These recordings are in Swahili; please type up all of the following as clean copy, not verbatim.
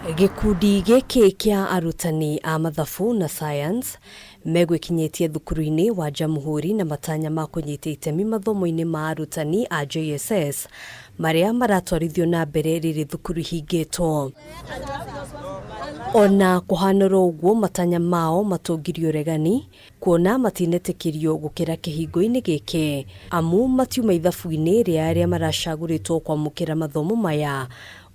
Gikundi giki kia arutani a mathabu na science megwikinyetie thukuru-ini wa Jamhuri na matanya ma kunyita itemi mathomo-ini ma arutani a JSS maria maratwarithio na mbere riri thukuru hingitwo. Ona kuhanoro uguo matanya mao matungirio regani kuona matinetikirio gukira kihingo-ini giki amu matiuma ithabu-ini ria maracaguritwo kwamukira mathomo maya,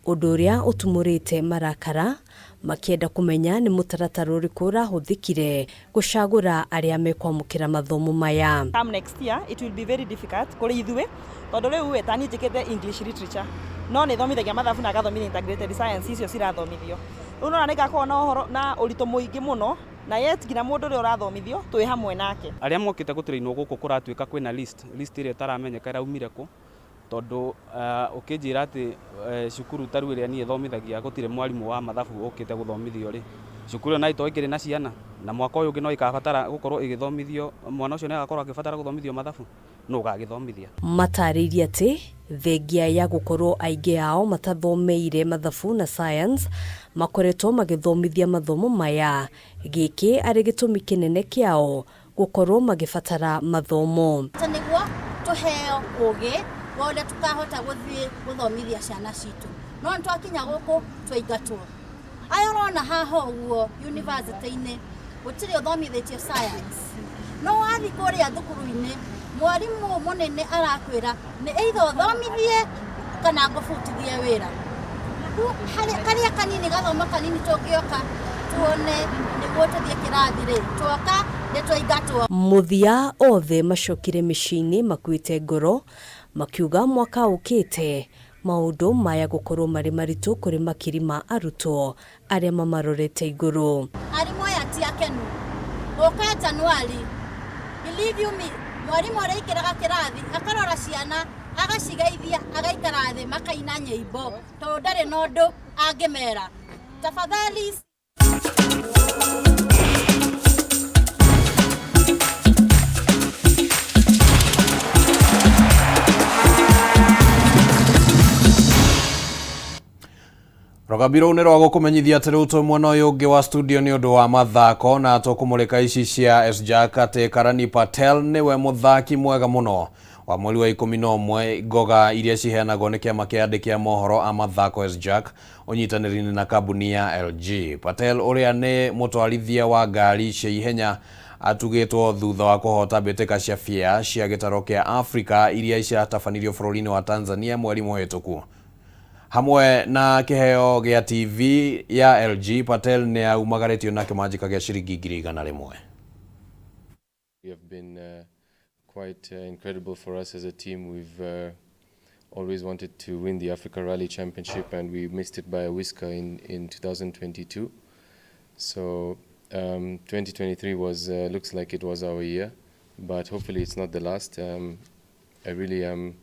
undu uria utumurite marakara makienda kumenya ni mutaratara uriku urahuthikire gucagura aria mekwamukira mathomo maya. Come next year it will be very difficult kuri ithuĩ tondu riu wetani njikite English literature no ni thomithagia mathabu na gathomithia integrated science icio cirathomithio. Riu no nikakorwo na uhoro na uritu muingi muno na yet nginya mundu uri urathomithio twi hamwe nake. Aria mokite gutirainwo guku kuratuika kwina list ire taramenyeka iraumire ku tondu ukinjira ati cukuru taru iria nie thomithagia gutire mwarimu wa mathabu ukite guthomithio ri cukuru na itoikire na ciana na mwaka uyu no ikabatara gukorwo igithomithio mwana ucio ne agakorwo akibatara guthomithio mathabu no gagithomithia. Matariria ati thengia ya gukorwo aingi ao matathomeire mathabu na science makoretwo magithomithia mathomo maya giki ari gitumi kinene kiao gukorwo magibatara mathomo. Niguo tuheo ugi wona tukahota guthie guthomithia ciana citu no ntwakinya guku twaigatwo ayo rona haho uguo university-ini gutire uthomithitio science no wathi kuria thukuru-ini mwarimu munene arakwira ni either uthomithie kana ngufutithie wira karia kanini gathoma kanini tungioka tuone niguo tuthie kirathi ri twoka nitwaigatwo. Muthia othe macokire micini makuite ngoro makiuga mwaka ukite maundu maya gukorwo mari maritu kuri makiri ma arutwo aria mamarorete iguru. Arimu aya ti akenu oka Januari believe you me mwarimu araikiraga kirathi akarora ciana agacigeithia agaikara thi makaina nyimbo tondu ndari na undu angimera tafadhali. Rogabiro ni rwa gukumenyithia ati riu mwana uyu ungi wa studio ni undu wa mathako na tukumulika ici cia SJAC ati Karani Patel niwe muthaki mwega muno wa mweri wa 11 ngoga iria ciheanagwo ni kiama kia andiki a mohoro a mathako SJAC unyitaniri-ini na kambuni ya LG. Patel uria ni mutwarithia wa ngari cia ihenya atugitwo thutha wa kuhota mbitika cia FIA cia gitaro kia Africa iria iciatabanirio bururi-ini wa Tanzania mweri muhituku. Hamwe na kiheo gia TV ya LG, Patel ni aumagaretio na kimanjika gia ciringi 100,000. We have been quite incredible for us as a team. We've always wanted to win the Africa Rally Championship and we missed it by a whisker in 2022. So 2023 was looks like it was our year, but hopefully it's not the last. I really am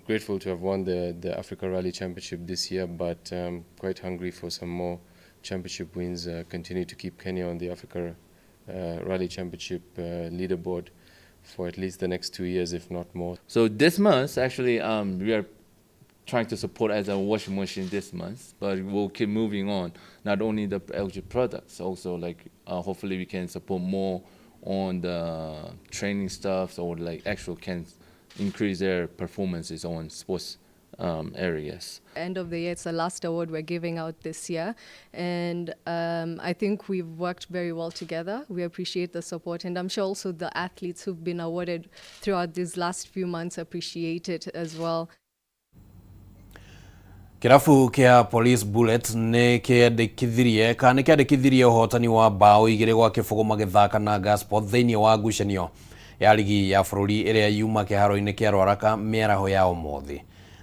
grateful to have won the Africa Rally Championship this year, but quite hungry for some more championship wins. Continue to keep Kenya on the Africa Rally Championship leaderboard for at least the next 2 years, if not more. So this month, actually, we are trying to support as a washing machine this month, but we'll keep moving on. Not only the LG products, also like hopefully we can support more on the training stuff or like actual can increase their performances on sports areas. End of the year, it's the last award we're giving out this year, and I think we've worked very well together. We appreciate the support, and I'm sure also the athletes who've been awarded throughout these last few months appreciate it as well. Kirafu kia Police Bullet ni kiandikithirie uhotani wa bao igiri gwa kibugu magithaka na Gasport thiini wa ngucanio ya ligi ya bururi iria yuma kiharo-ini kia Rwaraka miaraho ya umuthi.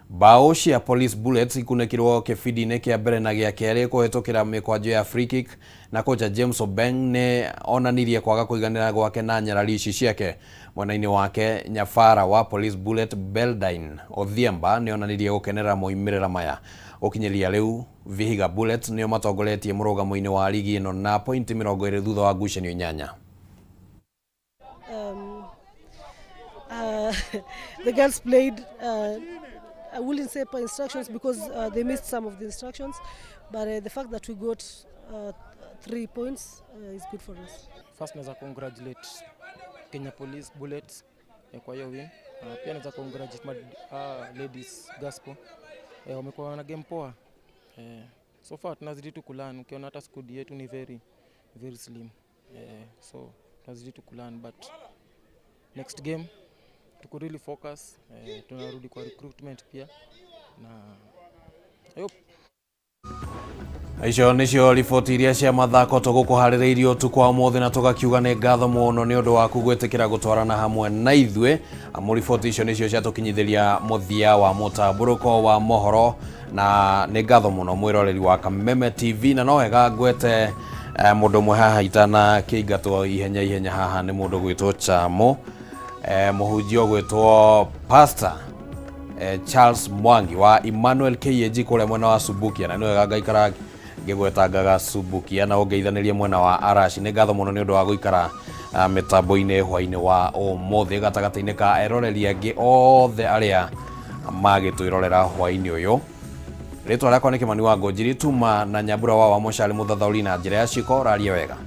Bao cia Police Bullets ikunekirwo kibindi-ini kia mbere na gia keri kuhitukira mikwanjo ya free kick na kocha James Obeng ni onanirie kwaga kuiganira gwake na nyarari ici ciake. Mwena-ini wake nyafara wa Police Bullet Beldine Odhiambo ni onanirie gukenera moimirira maya. Ukinyeria riu Vihiga Bullets ni matongoretie murugamo-ini wa ligi ino na point 20 thutha wa ngucanio 8. The girls played I wouldn't say per instructions because they missed some of the instructions, but the fact that we got 3 points is good for us. First naweza congratulate Kenya Police Bullets kwa hiyo win. Pia naweza congratulate ladies Gospel. Wamekuwa na game poa. So far tunazidi tu kulearn. Ukiona hata squad yetu ni very slim. So tunazidi tu kulearn, but next game tuko really focus. Tunarudi kwa recruitment pia na I hope icio nicio riboti iria cia mathako tugukuhaririirie utuku wa muthi na tugakiuga ni ngatho muno ni undu wa kugwitikira gutwarana hamwe na ithue. Amu riboti icio nicio ciatukinyithiria muthia wa Mutamburuko wa Mohoro, na ni ngatho muno mwiroreri wa Kameme TV, na no wega ngwete mundu mwe haha itana kiingatwo ihenya haha ni mundu gwitwo Chamo, muhunjio gwitwo Pastor Charles Mwangi wa Emmanuel KAG kule mwena wa Subukia, na ni wega ngaikara ngigwetangaga Subukia na ungeithanirie mwena wa Arashi. Ni ngatho muno ni undu wa guikara mitambo-ini hwaini wa umuthi gatagati-ini ka eroreri angi othe aria magitwirorera hwaini uyu. Ritwa riakwa ni Kimani wa Ngonjiri, tuma na Nyambura wa Moshali Muthathauri na njira ya ciko rarie wega.